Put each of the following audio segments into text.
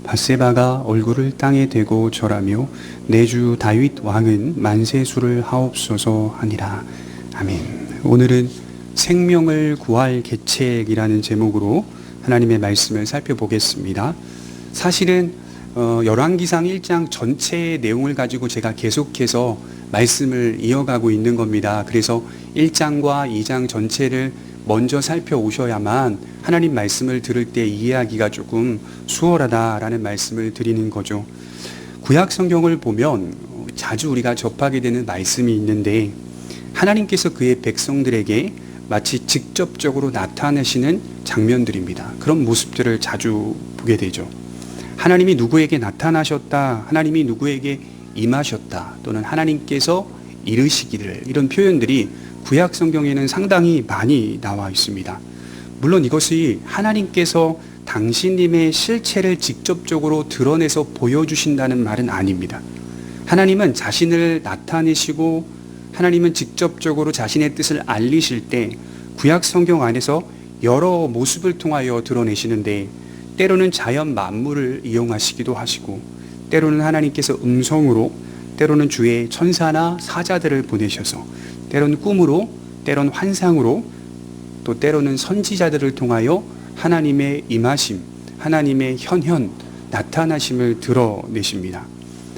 밧세바가 얼굴을 땅에 대고 절하며 내 주 다윗 왕은 만세수를 하옵소서 하니라. 아멘. 오늘은 생명을 구할 계책이라는 제목으로 하나님의 말씀을 살펴보겠습니다. 사실은 열왕기상 1장 전체의 내용을 가지고 제가 계속해서 말씀을 이어가고 있는 겁니다. 그래서 1장과 2장 전체를 먼저 살펴오셔야만 하나님 말씀을 들을 때 이해하기가 조금 수월하다라는 말씀을 드리는 거죠. 구약 성경을 보면 자주 우리가 접하게 되는 말씀이 있는데, 하나님께서 그의 백성들에게 마치 직접적으로 나타내시는 장면들입니다. 그런 모습들을 자주 보게 되죠. 하나님이 누구에게 나타나셨다, 하나님이 누구에게 임하셨다, 또는 하나님께서 이르시기를, 이런 표현들이 구약 성경에는 상당히 많이 나와 있습니다. 물론 이것이 하나님께서 당신님의 실체를 직접적으로 드러내서 보여주신다는 말은 아닙니다. 하나님은 자신을 나타내시고 하나님은 직접적으로 자신의 뜻을 알리실 때 구약 성경 안에서 여러 모습을 통하여 드러내시는데, 때로는 자연 만물을 이용하시기도 하시고, 때로는 하나님께서 음성으로, 때로는 주의 천사나 사자들을 보내셔서, 때로는 꿈으로, 때로는 환상으로, 또 때로는 선지자들을 통하여 하나님의 임하심, 하나님의 현현, 나타나심을 드러내십니다.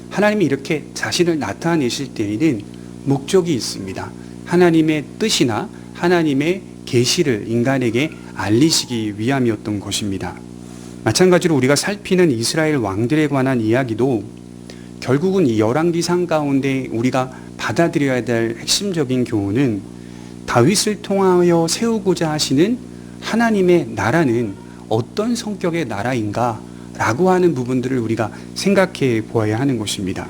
하나님이 이렇게 자신을 나타내실 때에는 목적이 있습니다. 하나님의 뜻이나 하나님의 계시를 인간에게 알리시기 위함이었던 것입니다. 마찬가지로 우리가 살피는 이스라엘 왕들에 관한 이야기도 결국은 이 열왕기상 가운데 우리가 받아들여야 될 핵심적인 교훈은, 다윗을 통하여 세우고자 하시는 하나님의 나라는 어떤 성격의 나라인가 라고 하는 부분들을 우리가 생각해 보아야 하는 것입니다.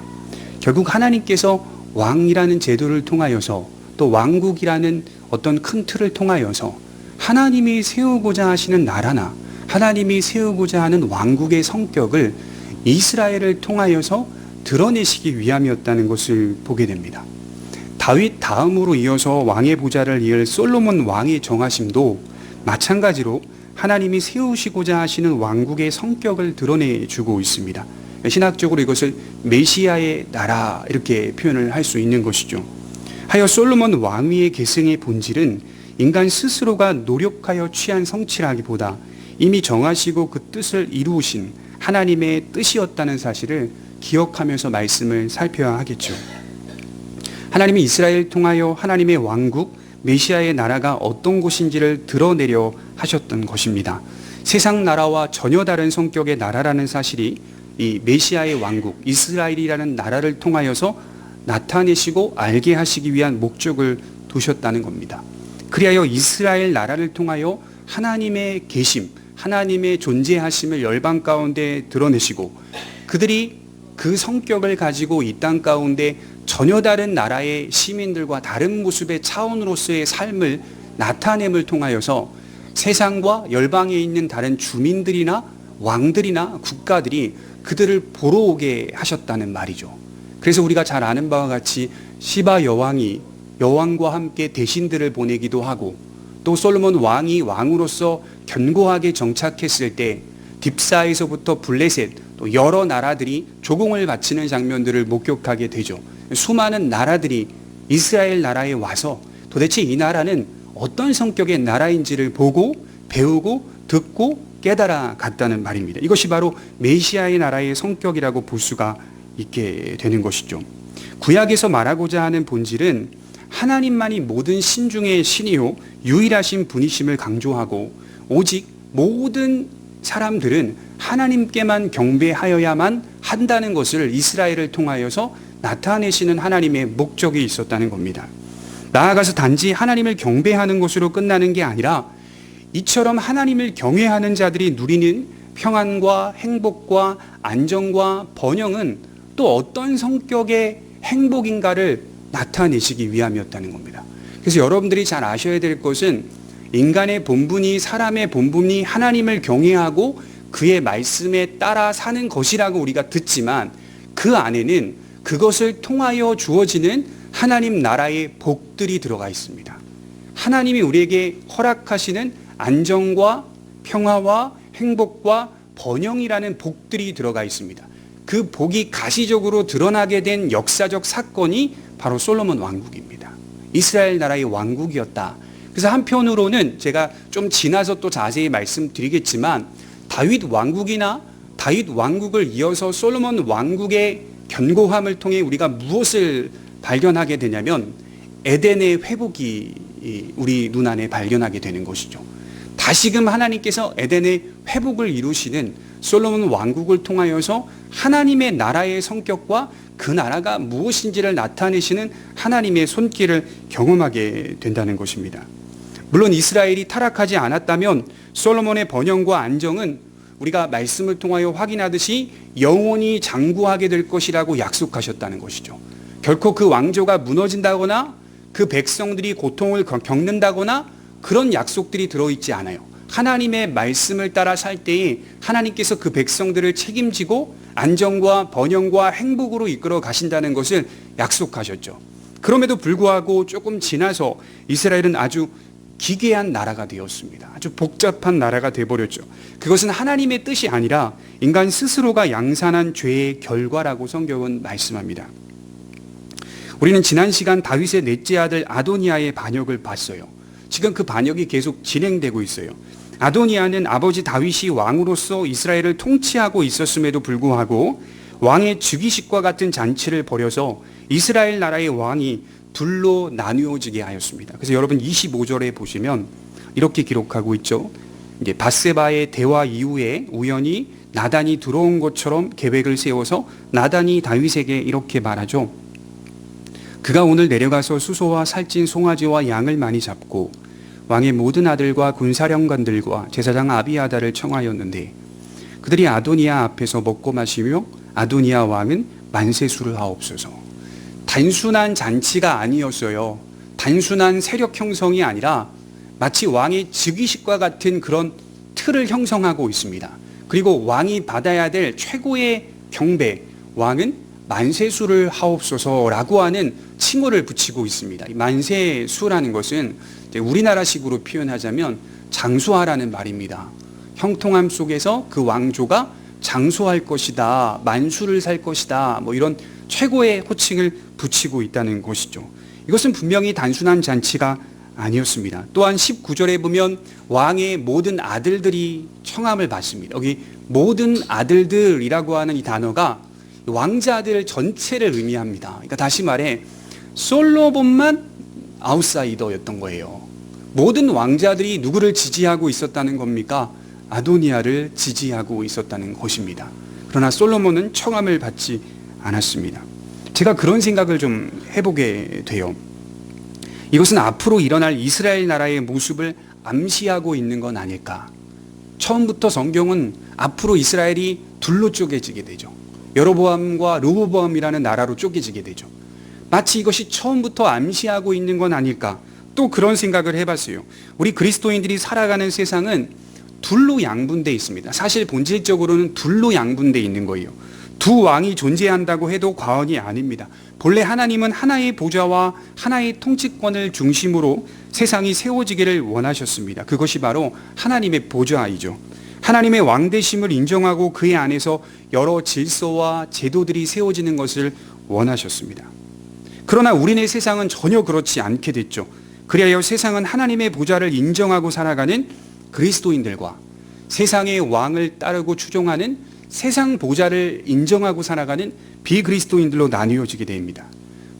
결국 하나님께서 왕이라는 제도를 통하여서, 또 왕국이라는 어떤 큰 틀을 통하여서 하나님이 세우고자 하시는 나라나 하나님이 세우고자 하는 왕국의 성격을 이스라엘을 통하여서 드러내시기 위함이었다는 것을 보게 됩니다. 다윗 다음으로 이어서 왕의 보좌를 이을 솔로몬 왕의 정하심도 마찬가지로 하나님이 세우시고자 하시는 왕국의 성격을 드러내주고 있습니다. 신학적으로 이것을 메시아의 나라, 이렇게 표현을 할 수 있는 것이죠. 하여 솔로몬 왕위의 계승의 본질은 인간 스스로가 노력하여 취한 성취라기보다 이미 정하시고 그 뜻을 이루신 하나님의 뜻이었다는 사실을 기억하면서 말씀을 살펴야 하겠죠. 하나님이 이스라엘을 통하여 하나님의 왕국, 메시아의 나라가 어떤 곳인지를 드러내려 하셨던 것입니다. 세상 나라와 전혀 다른 성격의 나라라는 사실이 이 메시아의 왕국, 이스라엘이라는 나라를 통하여서 나타내시고 알게 하시기 위한 목적을 두셨다는 겁니다. 그리하여 이스라엘 나라를 통하여 하나님의 계심, 하나님의 존재하심을 열방 가운데 드러내시고, 그들이 그 성격을 가지고 이 땅 가운데 전혀 다른 나라의 시민들과 다른 모습의 차원으로서의 삶을 나타냄을 통하여서 세상과 열방에 있는 다른 주민들이나 왕들이나 국가들이 그들을 보러 오게 하셨다는 말이죠. 그래서 우리가 잘 아는 바와 같이 시바 여왕이 여왕과 함께 대신들을 보내기도 하고, 또 솔로몬 왕이 왕으로서 견고하게 정착했을 때 딥사에서부터 블레셋, 또 여러 나라들이 조공을 바치는 장면들을 목격하게 되죠. 수많은 나라들이 이스라엘 나라에 와서 도대체 이 나라는 어떤 성격의 나라인지를 보고 배우고 듣고 깨달아 갔다는 말입니다. 이것이 바로 메시아의 나라의 성격이라고 볼 수가 있게 되는 것이죠. 구약에서 말하고자 하는 본질은 하나님만이 모든 신 중의 신이요 유일하신 분이심을 강조하고, 오직 모든 사람들은 하나님께만 경배하여야만 한다는 것을 이스라엘을 통하여서 나타내시는 하나님의 목적이 있었다는 겁니다. 나아가서 단지 하나님을 경배하는 것으로 끝나는 게 아니라, 이처럼 하나님을 경외하는 자들이 누리는 평안과 행복과 안정과 번영은 또 어떤 성격의 행복인가를 나타내시기 위함이었다는 겁니다. 그래서 여러분들이 잘 아셔야 될 것은, 인간의 본분이, 사람의 본분이 하나님을 경외하고 그의 말씀에 따라 사는 것이라고 우리가 듣지만, 그 안에는 그것을 통하여 주어지는 하나님 나라의 복들이 들어가 있습니다. 하나님이 우리에게 허락하시는 안정과 평화와 행복과 번영이라는 복들이 들어가 있습니다. 그 복이 가시적으로 드러나게 된 역사적 사건이 바로 솔로몬 왕국입니다. 이스라엘 나라의 왕국이었다. 그래서 한편으로는 제가 좀 지나서 또 자세히 말씀드리겠지만 다윗 왕국이나 다윗 왕국을 이어서 솔로몬 왕국의 견고함을 통해 우리가 무엇을 발견하게 되냐면 에덴의 회복이 우리 눈안에 발견하게 되는 것이죠. 다시금 하나님께서 에덴의 회복을 이루시는 솔로몬 왕국을 통하여서 하나님의 나라의 성격과 그 나라가 무엇인지를 나타내시는 하나님의 손길을 경험하게 된다는 것입니다. 물론 이스라엘이 타락하지 않았다면 솔로몬의 번영과 안정은 우리가 말씀을 통하여 확인하듯이 영원히 장구하게 될 것이라고 약속하셨다는 것이죠. 결코 그 왕조가 무너진다거나 그 백성들이 고통을 겪는다거나 그런 약속들이 들어있지 않아요. 하나님의 말씀을 따라 살 때에 하나님께서 그 백성들을 책임지고 안정과 번영과 행복으로 이끌어 가신다는 것을 약속하셨죠. 그럼에도 불구하고 조금 지나서 이스라엘은 아주 기괴한 나라가 되었습니다. 아주 복잡한 나라가 되어버렸죠. 그것은 하나님의 뜻이 아니라 인간 스스로가 양산한 죄의 결과라고 성경은 말씀합니다. 우리는 지난 시간 다윗의 넷째 아들 아도니아의 반역을 봤어요. 지금 그 반역이 계속 진행되고 있어요. 아도니아는 아버지 다윗이 왕으로서 이스라엘을 통치하고 있었음에도 불구하고 왕의 즉위식과 같은 잔치를 벌여서 이스라엘 나라의 왕이 둘로 나누어지게 하였습니다. 그래서 여러분 25절에 보시면 이렇게 기록하고 있죠. 이제 밧세바의 대화 이후에 우연히 나단이 들어온 것처럼 계획을 세워서 나단이 다윗에게 이렇게 말하죠. 그가 오늘 내려가서 수소와 살찐 송아지와 양을 많이 잡고 왕의 모든 아들과 군사령관들과 제사장 아비아다를 청하였는데 그들이 아도니아 앞에서 먹고 마시며 아도니아 왕은 만세수를 하옵소서. 단순한 잔치가 아니었어요. 단순한 세력 형성이 아니라 마치 왕의 즉위식과 같은 그런 틀을 형성하고 있습니다. 그리고 왕이 받아야 될 최고의 경배, 왕은 만세수를 하옵소서라고 하는 칭호를 붙이고 있습니다. 이 만세수라는 것은 우리나라식으로 표현하자면 장수하라는 말입니다. 형통함 속에서 그 왕조가 장수할 것이다, 만수를 살 것이다, 뭐 이런 최고의 호칭을 붙이고 있다는 것이죠. 이것은 분명히 단순한 잔치가 아니었습니다. 또한 19절에 보면 왕의 모든 아들들이 청함을 받습니다. 여기 모든 아들들이라고 하는 이 단어가 왕자들 전체를 의미합니다. 그러니까 다시 말해 솔로몬만 아웃사이더였던 거예요. 모든 왕자들이 누구를 지지하고 있었다는 겁니까? 아도니아를 지지하고 있었다는 것입니다. 그러나 솔로몬은 청함을 받지 않았습니다. 제가 그런 생각을 좀 해보게 돼요. 이것은 앞으로 일어날 이스라엘 나라의 모습을 암시하고 있는 건 아닐까. 처음부터 성경은 앞으로 이스라엘이 둘로 쪼개지게 되죠. 여로보암과 르호보암이라는 나라로 쪼개지게 되죠. 마치 이것이 처음부터 암시하고 있는 건 아닐까. 또 그런 생각을 해봤어요. 우리 그리스도인들이 살아가는 세상은 둘로 양분되어 있습니다. 사실 본질적으로는 둘로 양분되어 있는 거예요. 두 왕이 존재한다고 해도 과언이 아닙니다. 본래 하나님은 하나의 보좌와 하나의 통치권을 중심으로 세상이 세워지기를 원하셨습니다. 그것이 바로 하나님의 보좌이죠. 하나님의 왕되심을 인정하고 그의 안에서 여러 질서와 제도들이 세워지는 것을 원하셨습니다. 그러나 우리네 세상은 전혀 그렇지 않게 됐죠. 그리하여 세상은 하나님의 보좌를 인정하고 살아가는 그리스도인들과 세상의 왕을 따르고 추종하는 세상 보좌를 인정하고 살아가는 비그리스도인들로 나뉘어지게 됩니다.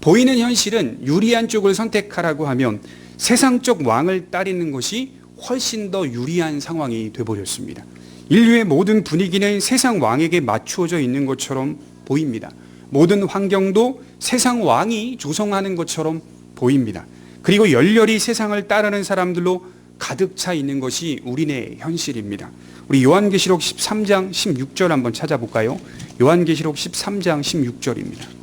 보이는 현실은 유리한 쪽을 선택하라고 하면 세상적 왕을 따르는 것이 훨씬 더 유리한 상황이 되어버렸습니다. 인류의 모든 분위기는 세상 왕에게 맞추어져 있는 것처럼 보입니다. 모든 환경도 세상 왕이 조성하는 것처럼 보입니다. 그리고 열렬히 세상을 따르는 사람들로 가득 차 있는 것이 우리네 현실입니다. 우리 요한계시록 13장 16절 한번 찾아볼까요? 요한계시록 13장 16절입니다.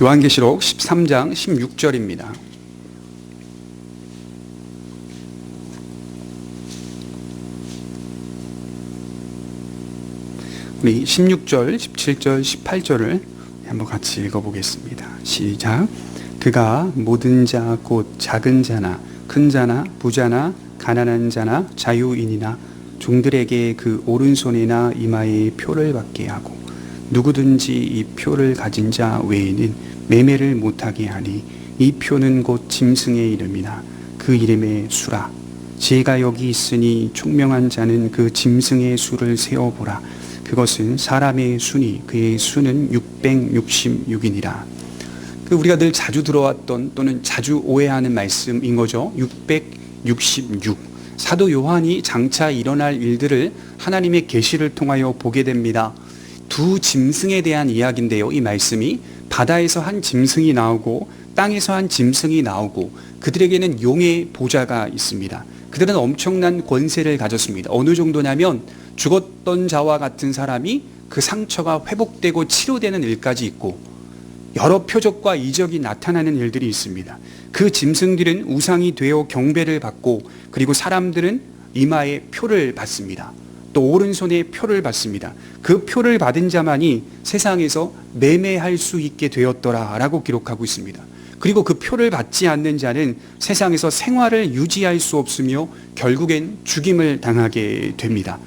요한계시록 13장 16절입니다. 우리 16절, 17절, 18절을 한번 같이 읽어보겠습니다. 시작. 그가 모든 자 곧 작은 자나 큰 자나 부자나 가난한 자나 자유인이나 종들에게 그 오른손이나 이마에 표를 받게 하고 누구든지 이 표를 가진 자 외에는 매매를 못하게 하니 이 표는 곧 짐승의 이름이나 그 이름의 수라. 제가 여기 있으니 총명한 자는 그 짐승의 수를 세어보라. 그것은 사람의 수니 그의 수는 666이니라. 우리가 늘 자주 들어왔던 또는 자주 오해하는 말씀인 거죠. 666. 사도 요한이 장차 일어날 일들을 하나님의 계시를 통하여 보게 됩니다. 두 짐승에 대한 이야기인데요. 이 말씀이 바다에서 한 짐승이 나오고 땅에서 한 짐승이 나오고 그들에게는 용의 보좌가 있습니다. 그들은 엄청난 권세를 가졌습니다. 어느 정도냐면 죽었던 자와 같은 사람이 그 상처가 회복되고 치료되는 일까지 있고 여러 표적과 이적이 나타나는 일들이 있습니다. 그 짐승들은 우상이 되어 경배를 받고 그리고 사람들은 이마에 표를 받습니다. 또 오른손에 표를 받습니다. 그 표를 받은 자만이 세상에서 매매할 수 있게 되었더라라고 기록하고 있습니다. 그리고 그 표를 받지 않는 자는 세상에서 생활을 유지할 수 없으며 결국엔 죽임을 당하게 됩니다.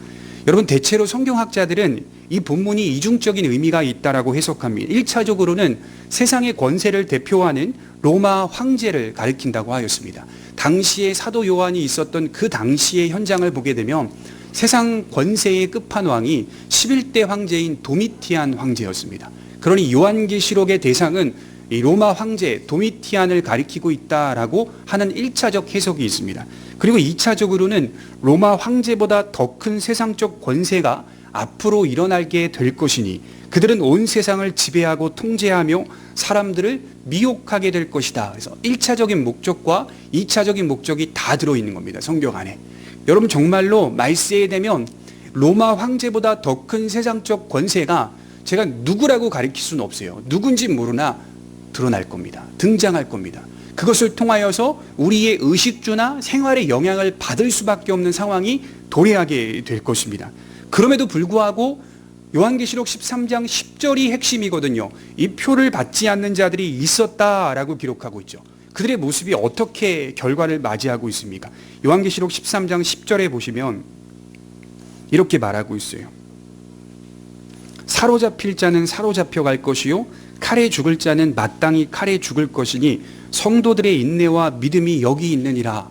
여러분, 대체로 성경학자들은 이 본문이 이중적인 의미가 있다라고 해석합니다. 1차적으로는 세상의 권세를 대표하는 로마 황제를 가리킨다고 하였습니다. 당시에 사도 요한이 있었던 그 당시의 현장을 보게 되면 세상 권세의 끝판왕이 11대 황제인 도미티안 황제였습니다. 그러니 요한계시록의 대상은 이 로마 황제 도미티안을 가리키고 있다라고 하는 1차적 해석이 있습니다. 그리고 2차적으로는 로마 황제보다 더 큰 세상적 권세가 앞으로 일어나게 될 것이니 그들은 온 세상을 지배하고 통제하며 사람들을 미혹하게 될 것이다. 그래서 1차적인 목적과 2차적인 목적이 다 들어있는 겁니다. 성경 안에. 여러분, 정말로 말세에 되면 로마 황제보다 더 큰 세상적 권세가 제가 누구라고 가리킬 수는 없어요. 누군지 모르나 드러날 겁니다. 등장할 겁니다. 그것을 통하여서 우리의 의식주나 생활에 영향을 받을 수밖에 없는 상황이 도래하게 될 것입니다. 그럼에도 불구하고 요한계시록 13장 10절이 핵심이거든요. 이 표를 받지 않는 자들이 있었다라고 기록하고 있죠. 그들의 모습이 어떻게 결과를 맞이하고 있습니까? 요한계시록 13장 10절에 보시면 이렇게 말하고 있어요. 사로잡힐 자는 사로잡혀 갈 것이요 칼에 죽을 자는 마땅히 칼에 죽을 것이니 성도들의 인내와 믿음이 여기 있느니라.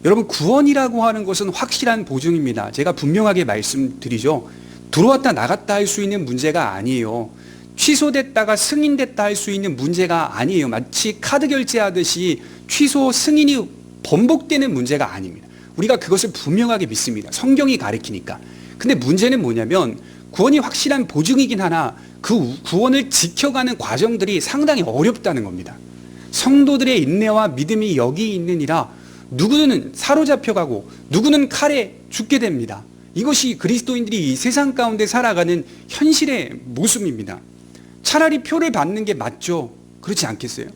여러분, 구원이라고 하는 것은 확실한 보증입니다. 제가 분명하게 말씀드리죠. 들어왔다 나갔다 할 수 있는 문제가 아니에요. 취소됐다가 승인됐다 할 수 있는 문제가 아니에요. 마치 카드 결제하듯이 취소 승인이 번복되는 문제가 아닙니다. 우리가 그것을 분명하게 믿습니다. 성경이 가리키니까. 근데 문제는 뭐냐면 구원이 확실한 보증이긴 하나 그 구원을 지켜가는 과정들이 상당히 어렵다는 겁니다. 성도들의 인내와 믿음이 여기 있느니라. 누구는 사로잡혀가고 누구는 칼에 죽게 됩니다. 이것이 그리스도인들이 이 세상 가운데 살아가는 현실의 모습입니다. 차라리 표를 받는 게 맞죠. 그렇지 않겠어요?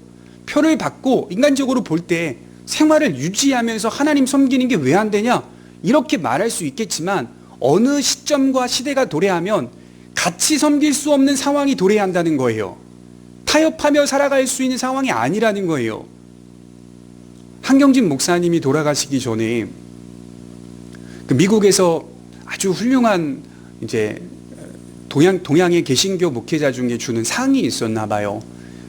표를 받고 인간적으로 볼 때 생활을 유지하면서 하나님 섬기는 게 왜 안 되냐? 이렇게 말할 수 있겠지만 어느 시점과 시대가 도래하면 같이 섬길 수 없는 상황이 도래한다는 거예요. 타협하며 살아갈 수 있는 상황이 아니라는 거예요. 한경진 목사님이 돌아가시기 전에 그 미국에서 아주 훌륭한 이제 동양의 개신교 목회자 중에 주는 상이 있었나 봐요.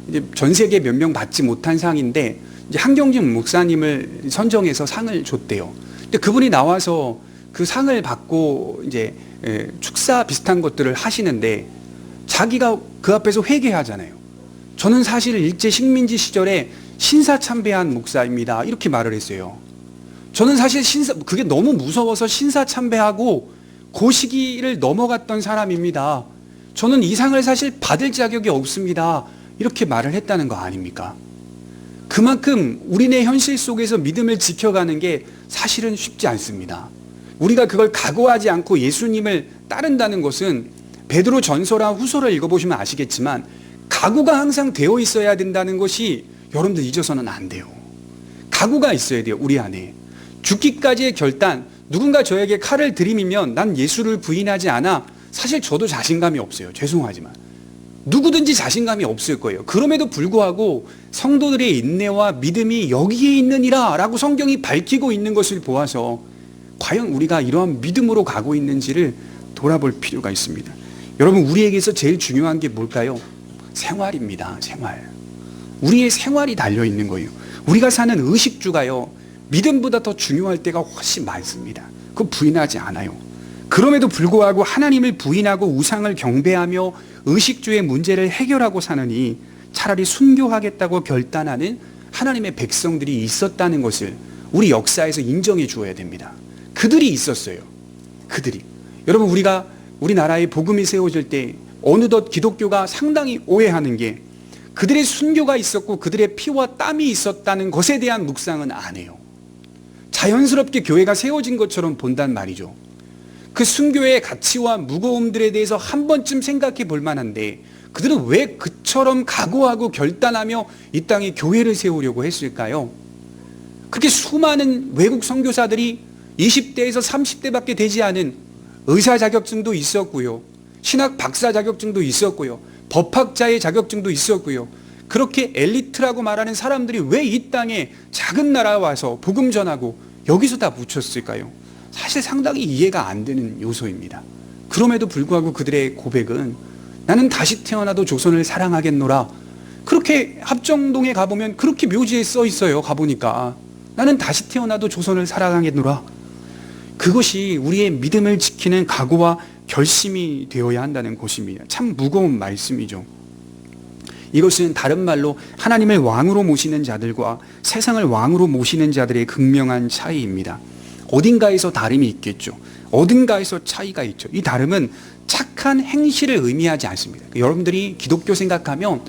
이제 전 세계 몇 명 받지 못한 상인데 이제 한경진 목사님을 선정해서 상을 줬대요. 근데 그분이 나와서 그 상을 받고 이제 축사 비슷한 것들을 하시는데 자기가 그 앞에서 회개하잖아요. 저는 사실 일제 식민지 시절에 신사참배한 목사입니다. 이렇게 말을 했어요. 저는 사실 그게 너무 무서워서 신사참배하고 그 시기를 넘어갔던 사람입니다. 저는 이 상을 사실 받을 자격이 없습니다. 이렇게 말을 했다는 거 아닙니까? 그만큼 우리네 현실 속에서 믿음을 지켜가는 게 사실은 쉽지 않습니다. 우리가 그걸 각오하지 않고 예수님을 따른다는 것은 베드로 전서나 후서를 읽어보시면 아시겠지만 각오가 항상 되어 있어야 된다는 것이 여러분들 잊어서는 안 돼요. 각오가 있어야 돼요. 우리 안에. 죽기까지의 결단, 누군가 저에게 칼을 들이미면 난 예수를 부인하지 않아. 사실 저도 자신감이 없어요. 죄송하지만. 누구든지 자신감이 없을 거예요. 그럼에도 불구하고 성도들의 인내와 믿음이 여기에 있느니라 라고 성경이 밝히고 있는 것을 보아서 과연 우리가 이러한 믿음으로 가고 있는지를 돌아볼 필요가 있습니다. 여러분, 우리에게서 제일 중요한 게 뭘까요? 생활입니다. 생활. 우리의 생활이 달려있는 거예요. 우리가 사는 의식주가요, 믿음보다 더 중요할 때가 훨씬 많습니다. 그거 부인하지 않아요. 그럼에도 불구하고 하나님을 부인하고 우상을 경배하며 의식주의 문제를 해결하고 사느니 차라리 순교하겠다고 결단하는 하나님의 백성들이 있었다는 것을 우리 역사에서 인정해 주어야 됩니다. 그들이 있었어요. 그들이. 여러분, 우리나라에 복음이 세워질 때 어느덧 기독교가 상당히 오해하는 게 그들의 순교가 있었고 그들의 피와 땀이 있었다는 것에 대한 묵상은 안 해요. 자연스럽게 교회가 세워진 것처럼 본단 말이죠. 그 순교의 가치와 무거움들에 대해서 한 번쯤 생각해 볼 만한데 그들은 왜 그처럼 각오하고 결단하며 이 땅에 교회를 세우려고 했을까요? 그렇게 수많은 외국 선교사들이 20대에서 30대밖에 되지 않은 의사 자격증도 있었고요. 신학 박사 자격증도 있었고요. 법학자의 자격증도 있었고요. 그렇게 엘리트라고 말하는 사람들이 왜 이 땅에 작은 나라에 와서 복음 전하고 여기서 다 묻혔을까요? 사실 상당히 이해가 안 되는 요소입니다. 그럼에도 불구하고 그들의 고백은 나는 다시 태어나도 조선을 사랑하겠노라. 그렇게 합정동에 가보면 그렇게 묘지에 써 있어요. 가보니까 나는 다시 태어나도 조선을 사랑하겠노라. 그것이 우리의 믿음을 지키는 각오와 결심이 되어야 한다는 것입니다. 참 무거운 말씀이죠. 이것은 다른 말로 하나님을 왕으로 모시는 자들과 세상을 왕으로 모시는 자들의 극명한 차이입니다. 어딘가에서 다름이 있겠죠. 어딘가에서 차이가 있죠. 이 다름은 착한 행실을 의미하지 않습니다. 여러분들이 기독교 생각하면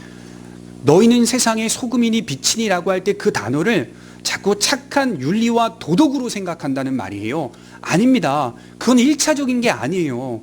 너희는 세상의 소금이니 빛이니라고 할 때 그 단어를 자꾸 착한 윤리와 도덕으로 생각한다는 말이에요. 아닙니다. 그건 1차적인 게 아니에요.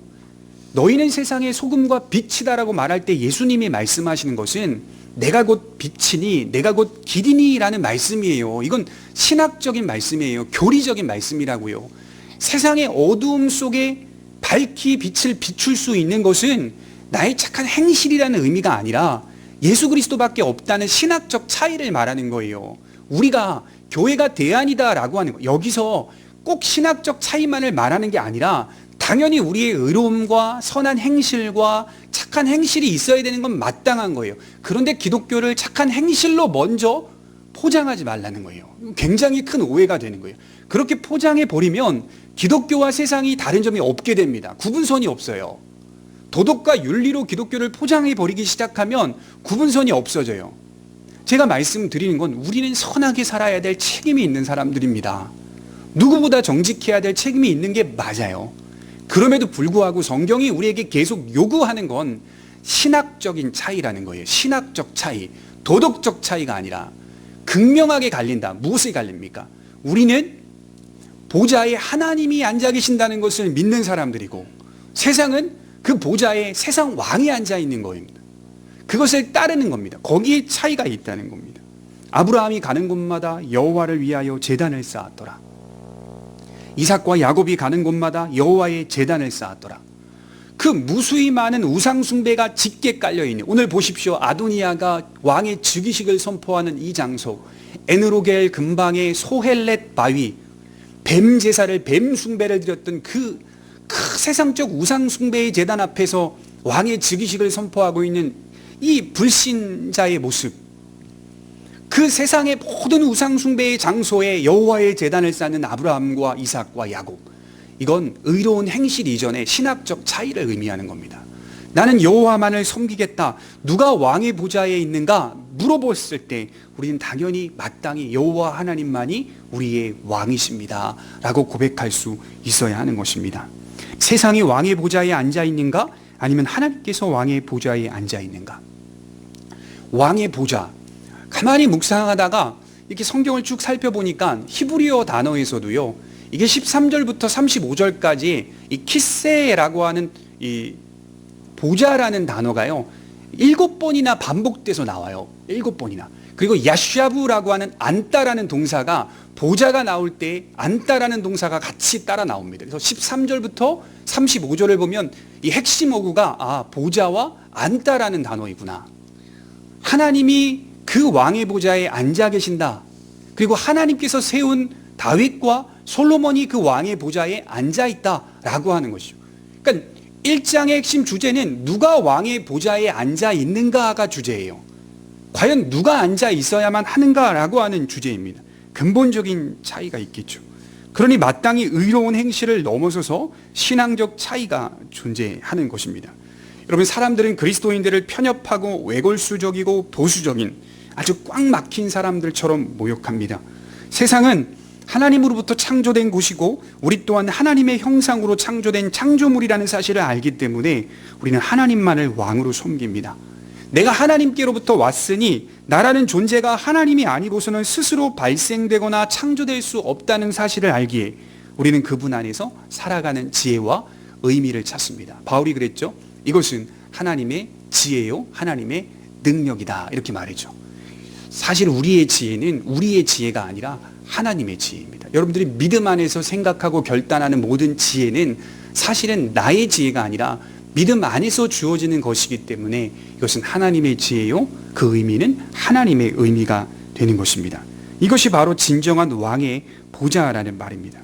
너희는 세상의 소금과 빛이다라고 말할 때 예수님이 말씀하시는 것은 내가 곧 빛이니 내가 곧 길이니 라는 말씀이에요. 이건 신학적인 말씀이에요. 교리적인 말씀이라고요. 세상의 어두움 속에 밝히 빛을 비출 수 있는 것은 나의 착한 행실이라는 의미가 아니라 예수 그리스도밖에 없다는 신학적 차이를 말하는 거예요. 우리가 교회가 대안이다라고 하는 거, 여기서 꼭 신학적 차이만을 말하는 게 아니라 당연히 우리의 의로움과 선한 행실과 착한 행실이 있어야 되는 건 마땅한 거예요. 그런데 기독교를 착한 행실로 먼저 포장하지 말라는 거예요. 굉장히 큰 오해가 되는 거예요. 그렇게 포장해 버리면 기독교와 세상이 다른 점이 없게 됩니다. 구분선이 없어요. 도덕과 윤리로 기독교를 포장해 버리기 시작하면 구분선이 없어져요. 제가 말씀드리는 건 우리는 선하게 살아야 될 책임이 있는 사람들입니다. 누구보다 정직해야 될 책임이 있는 게 맞아요. 그럼에도 불구하고 성경이 우리에게 계속 요구하는 건 신학적인 차이라는 거예요. 신학적 차이, 도덕적 차이가 아니라 극명하게 갈린다. 무엇이 갈립니까? 우리는 보좌에 하나님이 앉아 계신다는 것을 믿는 사람들이고 세상은 그 보좌에 세상 왕이 앉아 있는 겁니다. 그것을 따르는 겁니다. 거기에 차이가 있다는 겁니다. 아브라함이 가는 곳마다 여호와를 위하여 제단을 쌓았더라. 이삭과 야곱이 가는 곳마다 여호와의 제단을 쌓았더라. 그 무수히 많은 우상 숭배가 짙게 깔려있는, 오늘 보십시오. 아도니아가 왕의 즉위식을 선포하는 이 장소, 에느로겔 근방의 소헬렛 바위, 뱀 제사를, 뱀 숭배를 드렸던 그 세상적 우상 숭배의 제단 앞에서 왕의 즉위식을 선포하고 있는 이 불신자의 모습, 그 세상의 모든 우상 숭배의 장소에 여호와의 제단을 쌓는 아브라함과 이삭과 야곱, 이건 의로운 행실 이전의 신학적 차이를 의미하는 겁니다. 나는 여호와만을 섬기겠다. 누가 왕의 보좌에 있는가 물어봤을 때 우리는 당연히 마땅히 여호와 하나님만이 우리의 왕이십니다 라고 고백할 수 있어야 하는 것입니다. 세상이 왕의 보좌에 앉아 있는가? 아니면 하나님께서 왕의 보좌에 앉아 있는가? 왕의 보좌, 가만히 묵상하다가 이렇게 성경을 쭉 살펴보니까 히브리어 단어에서도요, 이게 13절부터 35절까지 이 키세라고 하는 이 보좌라는 단어가요 7번이나 반복돼서 나와요. 7번이나. 그리고 야샤부라고 하는 앉다라는 동사가 보좌가 나올 때 앉다라는 동사가 같이 따라 나옵니다. 그래서 13절부터 35절을 보면 이 핵심 어구가 보좌와 앉다라는 단어이구나. 하나님이 그 왕의 보좌에 앉아 계신다. 그리고 하나님께서 세운 다윗과 솔로몬이 그 왕의 보좌에 앉아 있다라고 하는 것이죠. 그러니까 1장의 핵심 주제는 누가 왕의 보좌에 앉아 있는가가 주제예요. 과연 누가 앉아 있어야만 하는가라고 하는 주제입니다. 근본적인 차이가 있겠죠. 그러니 마땅히 의로운 행실을 넘어서서 신앙적 차이가 존재하는 것입니다. 여러분, 사람들은 그리스도인들을 편협하고 외골수적이고 보수적인 아주 꽉 막힌 사람들처럼 모욕합니다. 세상은 하나님으로부터 창조된 곳이고 우리 또한 하나님의 형상으로 창조된 창조물이라는 사실을 알기 때문에 우리는 하나님만을 왕으로 섬깁니다. 내가 하나님께로부터 왔으니 나라는 존재가 하나님이 아니고서는 스스로 발생되거나 창조될 수 없다는 사실을 알기에 우리는 그분 안에서 살아가는 지혜와 의미를 찾습니다. 바울이 그랬죠. 이것은 하나님의 지혜요, 하나님의 능력이다, 이렇게 말했죠. 사실 우리의 지혜는 우리의 지혜가 아니라 하나님의 지혜입니다. 여러분들이 믿음 안에서 생각하고 결단하는 모든 지혜는 사실은 나의 지혜가 아니라 믿음 안에서 주어지는 것이기 때문에 이것은 하나님의 지혜요, 그 의미는 하나님의 의미가 되는 것입니다. 이것이 바로 진정한 왕의 보좌라는 말입니다.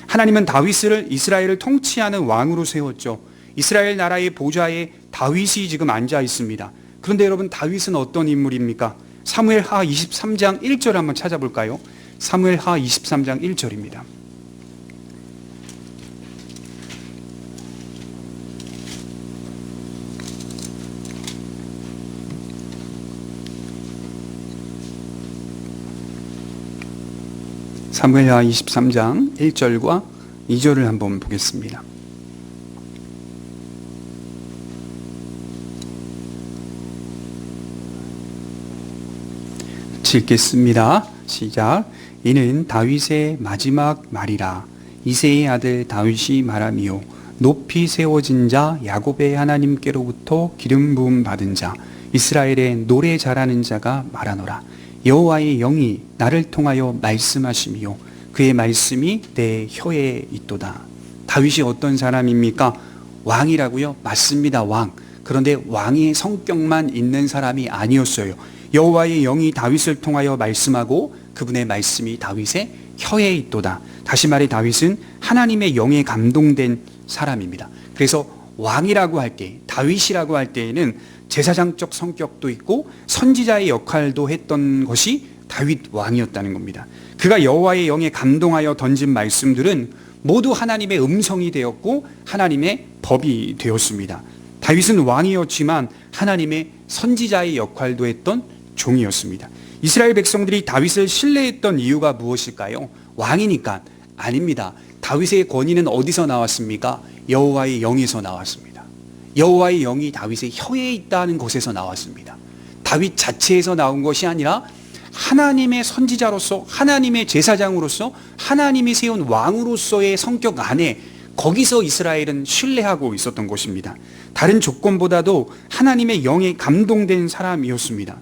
하나님은 다윗을 이스라엘을 통치하는 왕으로 세웠죠. 이스라엘 나라의 보좌에 다윗이 지금 앉아 있습니다. 그런데 여러분, 다윗은 어떤 인물입니까? 사무엘하 23장 1절 한번 찾아볼까요? 사무엘하 23장 1절입니다. 사무엘하 23장 1절과 2절을 한번 보겠습니다. 읽겠습니다. 시작. 이는 다윗의 마지막 말이라. 이새의 아들 다윗이 말하미요, 높이 세워진 자 야곱의 하나님께로부터 기름 부음 받은 자 이스라엘의 노래 잘하는 자가 말하노라. 여호와의 영이 나를 통하여 말씀하시미요, 그의 말씀이 내 혀에 있도다. 다윗이 어떤 사람입니까? 왕이라고요? 맞습니다, 왕. 그런데 왕의 성격만 있는 사람이 아니었어요. 여호와의 영이 다윗을 통하여 말씀하고 그분의 말씀이 다윗의 혀에 있도다. 다시 말해 다윗은 하나님의 영에 감동된 사람입니다. 그래서 왕이라고 할 때, 다윗이라고 할 때에는 제사장적 성격도 있고 선지자의 역할도 했던 것이 다윗 왕이었다는 겁니다. 그가 여호와의 영에 감동하여 던진 말씀들은 모두 하나님의 음성이 되었고 하나님의 법이 되었습니다. 다윗은 왕이었지만 하나님의 선지자의 역할도 했던 종이었습니다. 이스라엘 백성들이 다윗을 신뢰했던 이유가 무엇일까요? 왕이니까? 아닙니다. 다윗의 권위는 어디서 나왔습니까? 여호와의 영에서 나왔습니다. 여호와의 영이 다윗의 혀에 있다는 것에서 나왔습니다. 다윗 자체에서 나온 것이 아니라 하나님의 선지자로서, 하나님의 제사장으로서, 하나님이 세운 왕으로서의 성격 안에, 거기서 이스라엘은 신뢰하고 있었던 것입니다. 다른 조건보다도 하나님의 영에 감동된 사람이었습니다.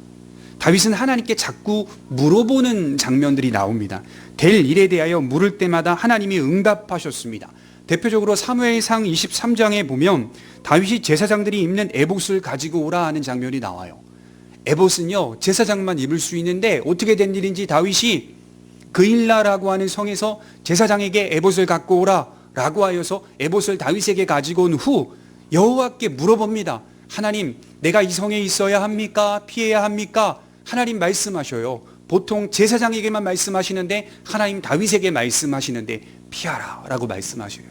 다윗은 하나님께 자꾸 물어보는 장면들이 나옵니다. 될 일에 대하여 물을 때마다 하나님이 응답하셨습니다. 대표적으로 사무엘상 23장에 보면 다윗이 제사장들이 입는 에봇을 가지고 오라 하는 장면이 나와요. 에봇은요, 제사장만 입을 수 있는데 어떻게 된 일인지 다윗이 그일라라고 하는 성에서 제사장에게 에봇을 갖고 오라 라고 하여서 에봇을 다윗에게 가지고 온 후 여호와께 물어봅니다. 하나님, 내가 이 성에 있어야 합니까? 피해야 합니까? 하나님 말씀하셔요. 보통 제사장에게만 말씀하시는데 하나님 다윗에게 말씀하시는데 피하라 라고 말씀하셔요.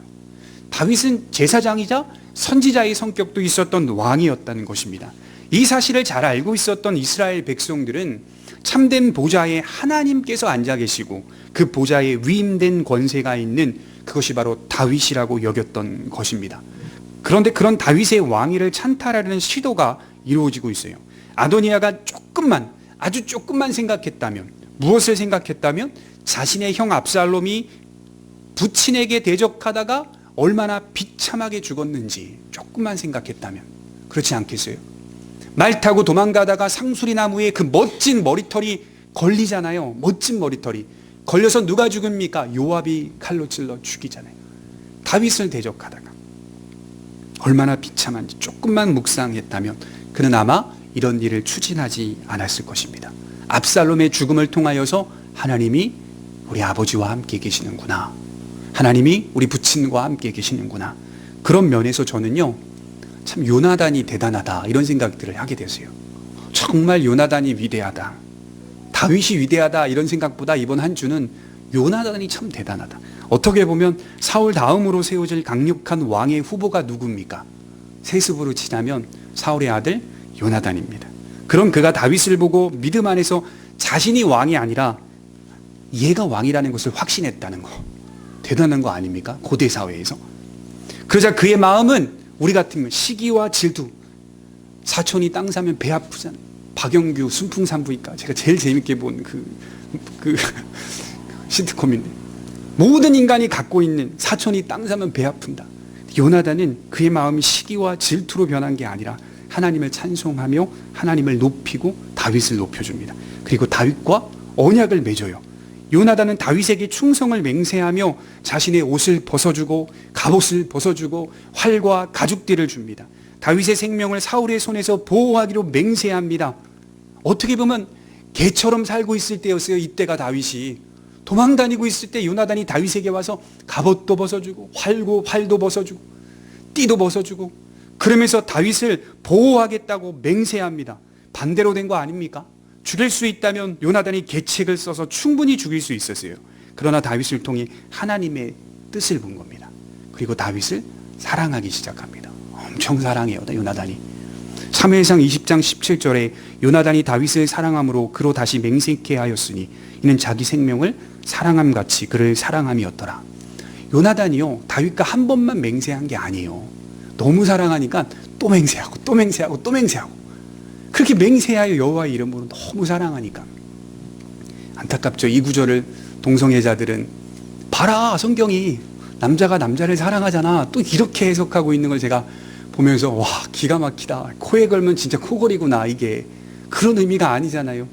다윗은 제사장이자 선지자의 성격도 있었던 왕이었다는 것입니다. 이 사실을 잘 알고 있었던 이스라엘 백성들은 참된 보좌에 하나님께서 앉아 계시고 그 보좌에 위임된 권세가 있는 그것이 바로 다윗이라고 여겼던 것입니다. 그런데 그런 다윗의 왕위를 찬탈하려는 시도가 이루어지고 있어요. 아도니아가 아주 조금만 생각했다면, 무엇을 생각했다면 자신의 형 압살롬이 부친에게 대적하다가 얼마나 비참하게 죽었는지 조금만 생각했다면, 그렇지 않겠어요? 말 타고 도망가다가 상수리 나무에 그 멋진 머리털이 걸리잖아요. 멋진 머리털이 걸려서 누가 죽습니까? 요압이 칼로 찔러 죽이잖아요. 다윗을 대적하다가 얼마나 비참한지 조금만 묵상했다면 그는 아마 이런 일을 추진하지 않았을 것입니다. 압살롬의 죽음을 통하여서 하나님이 우리 아버지와 함께 계시는구나, 하나님이 우리 부친과 함께 계시는구나, 그런 면에서 저는요 참 요나단이 대단하다 이런 생각들을 하게 됐어요. 정말 요나단이 위대하다, 다윗이 위대하다 이런 생각보다 이번 한 주는 요나단이 참 대단하다. 어떻게 보면 사울 다음으로 세워질 강력한 왕의 후보가 누굽니까? 세습으로 치자면 사울의 아들 요나단입니다. 그럼 그가 다윗을 보고 믿음 안에서 자신이 왕이 아니라 얘가 왕이라는 것을 확신했다는 거, 대단한 거 아닙니까? 고대 사회에서. 그러자 그의 마음은 우리 같으면 시기와 질투, 사촌이 땅 사면 배 아프잖아. 박영규 순풍산부인과 제가 제일 재밌게 본 그 시트콤인데, 모든 인간이 갖고 있는 사촌이 땅 사면 배 아픈다. 요나단은 그의 마음이 시기와 질투로 변한 게 아니라 하나님을 찬송하며 하나님을 높이고 다윗을 높여줍니다. 그리고 다윗과 언약을 맺어요. 요나단은 다윗에게 충성을 맹세하며 자신의 옷을 벗어주고 갑옷을 벗어주고 활과 가죽띠를 줍니다. 다윗의 생명을 사울의 손에서 보호하기로 맹세합니다. 어떻게 보면 개처럼 살고 있을 때였어요. 이때가 다윗이 도망다니고 있을 때 요나단이 다윗에게 와서 갑옷도 벗어주고 활도 벗어주고 띠도 벗어주고 그러면서 다윗을 보호하겠다고 맹세합니다. 반대로 된 거 아닙니까? 죽일 수 있다면 요나단이 계책을 써서 충분히 죽일 수 있었어요. 그러나 다윗을 통해 하나님의 뜻을 본 겁니다. 그리고 다윗을 사랑하기 시작합니다. 엄청 사랑해요, 요나단이. 사무엘상 20장 17절에 요나단이 다윗을 사랑함으로 그로 다시 맹세케 하였으니 이는 자기 생명을 사랑함 같이 그를 사랑함이었더라. 요나단이요 다윗과 한 번만 맹세한 게 아니에요. 너무 사랑하니까 또 맹세하고 또 맹세하고 또 맹세하고, 그렇게 맹세하여 여호와의 이름으로 너무 사랑하니까. 안타깝죠. 이 구절을 동성애자들은 봐라, 성경이 남자가 남자를 사랑하잖아, 또 이렇게 해석하고 있는 걸 제가 보면서 와, 기가 막히다. 코에 걸면 진짜 코걸이구나. 이게 그런 의미가 아니잖아요.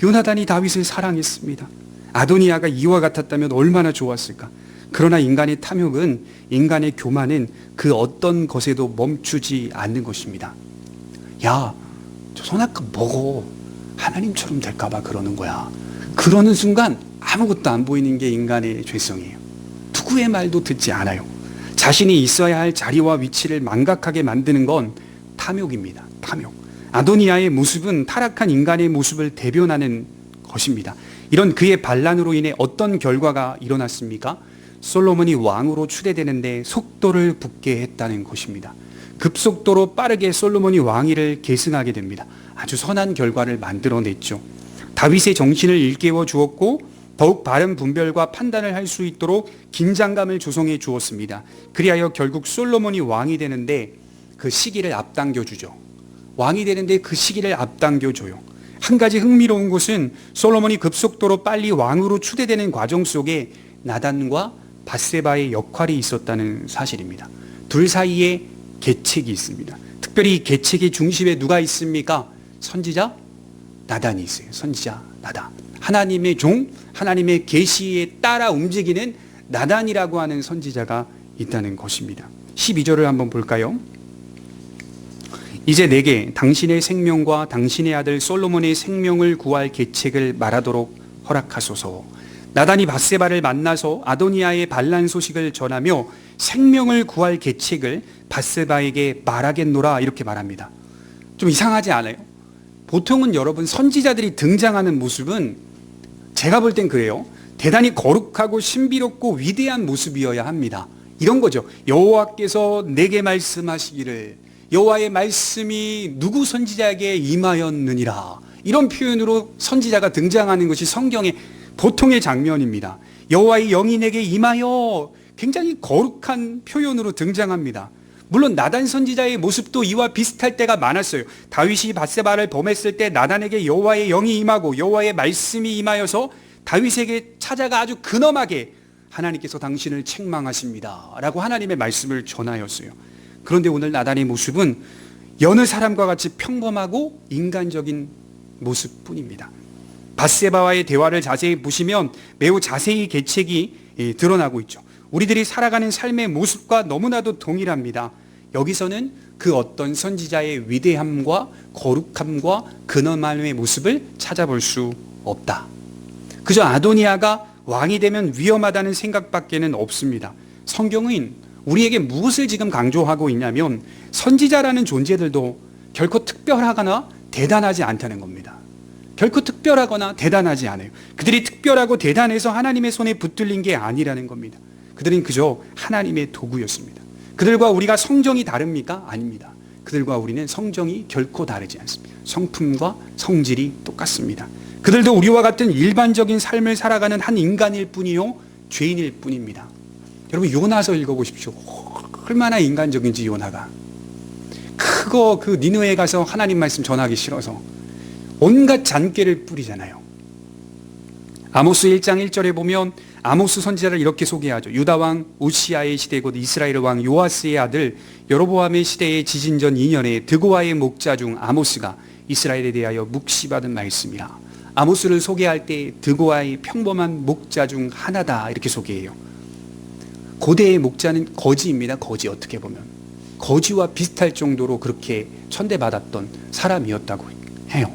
요나단이 다윗을 사랑했습니다. 아도니아가 이와 같았다면 얼마나 좋았을까. 그러나 인간의 탐욕은, 인간의 교만은 그 어떤 것에도 멈추지 않는 것입니다. 야, 저 선악과 먹어, 하나님처럼 될까봐 그러는 거야. 그러는 순간 아무것도 안 보이는 게 인간의 죄성이에요. 누구의 말도 듣지 않아요. 자신이 있어야 할 자리와 위치를 망각하게 만드는 건 탐욕입니다. 탐욕. 아도니아의 모습은 타락한 인간의 모습을 대변하는 것입니다. 이런 그의 반란으로 인해 어떤 결과가 일어났습니까? 솔로몬이 왕으로 추대되는데 속도를 붙게 했다는 것입니다. 급속도로 빠르게 솔로몬이 왕위를 계승하게 됩니다. 아주 선한 결과를 만들어냈죠. 다윗의 정신을 일깨워 주었고 더욱 바른 분별과 판단을 할 수 있도록 긴장감을 조성해 주었습니다. 그리하여 결국 솔로몬이 왕이 되는데 그 시기를 앞당겨 주죠. 왕이 되는데 그 시기를 앞당겨 줘요. 한 가지 흥미로운 것은 솔로몬이 급속도로 빨리 왕으로 추대되는 과정 속에 나단과 밧세바의 역할이 있었다는 사실입니다. 둘 사이에 계책이 있습니다. 특별히 계책의 중심에 누가 있습니까? 선지자 나단이 있어요. 선지자 나단. 하나님의 종, 하나님의 계시에 따라 움직이는 나단이라고 하는 선지자가 있다는 것입니다. 12절을 한번 볼까요? 이제 내게 당신의 생명과 당신의 아들 솔로몬의 생명을 구할 계책을 말하도록 허락하소서. 나단이 밧세바를 만나서 아도니아의 반란 소식을 전하며 생명을 구할 계책을 밧세바에게 말하겠노라 이렇게 말합니다. 좀 이상하지 않아요? 보통은 여러분 선지자들이 등장하는 모습은 제가 볼 땐 그래요. 대단히 거룩하고 신비롭고 위대한 모습이어야 합니다. 이런 거죠. 여호와께서 내게 말씀하시기를, 여호와의 말씀이 누구 선지자에게 임하였느니라, 이런 표현으로 선지자가 등장하는 것이 성경의 보통의 장면입니다. 여호와의 영이 내게 임하여, 굉장히 거룩한 표현으로 등장합니다. 물론 나단 선지자의 모습도 이와 비슷할 때가 많았어요. 다윗이 밧세바를 범했을 때 나단에게 여호와의 영이 임하고 여호와의 말씀이 임하여서 다윗에게 찾아가 아주 근엄하게 하나님께서 당신을 책망하십니다 라고 하나님의 말씀을 전하였어요. 그런데 오늘 나단의 모습은 여느 사람과 같이 평범하고 인간적인 모습뿐입니다. 밧세바와의 대화를 자세히 보시면 매우 자세히 계책이 드러나고 있죠. 우리들이 살아가는 삶의 모습과 너무나도 동일합니다. 여기서는 그 어떤 선지자의 위대함과 거룩함과 근엄함의 모습을 찾아볼 수 없다. 그저 아도니아가 왕이 되면 위험하다는 생각밖에는 없습니다. 성경은 우리에게 무엇을 지금 강조하고 있냐면 선지자라는 존재들도 결코 특별하거나 대단하지 않다는 겁니다. 결코 특별하거나 대단하지 않아요. 그들이 특별하고 대단해서 하나님의 손에 붙들린 게 아니라는 겁니다. 그들은 그저 하나님의 도구였습니다. 그들과 우리가 성정이 다릅니까? 아닙니다. 그들과 우리는 성정이 결코 다르지 않습니다. 성품과 성질이 똑같습니다. 그들도 우리와 같은 일반적인 삶을 살아가는 한 인간일 뿐이요 죄인일 뿐입니다. 여러분 요나서 읽어보십시오. 얼마나 인간적인지 요나가. 그 니느웨에 가서 하나님 말씀 전하기 싫어서 온갖 잔꾀를 뿌리잖아요. 아모스 1장 1절에 보면 아모스 선지자를 이렇게 소개하죠. 유다 왕 우시아의 시대 곧 이스라엘 왕 요아스의 아들 여로보암의 시대의 지진전 2년에 드고아의 목자 중 아모스가 이스라엘에 대하여 묵시받은 말씀이라. 아모스를 소개할 때 드고아의 평범한 목자 중 하나다 이렇게 소개해요. 고대의 목자는 거지입니다. 거지. 어떻게 보면 거지와 비슷할 정도로 그렇게 천대받았던 사람이었다고 해요.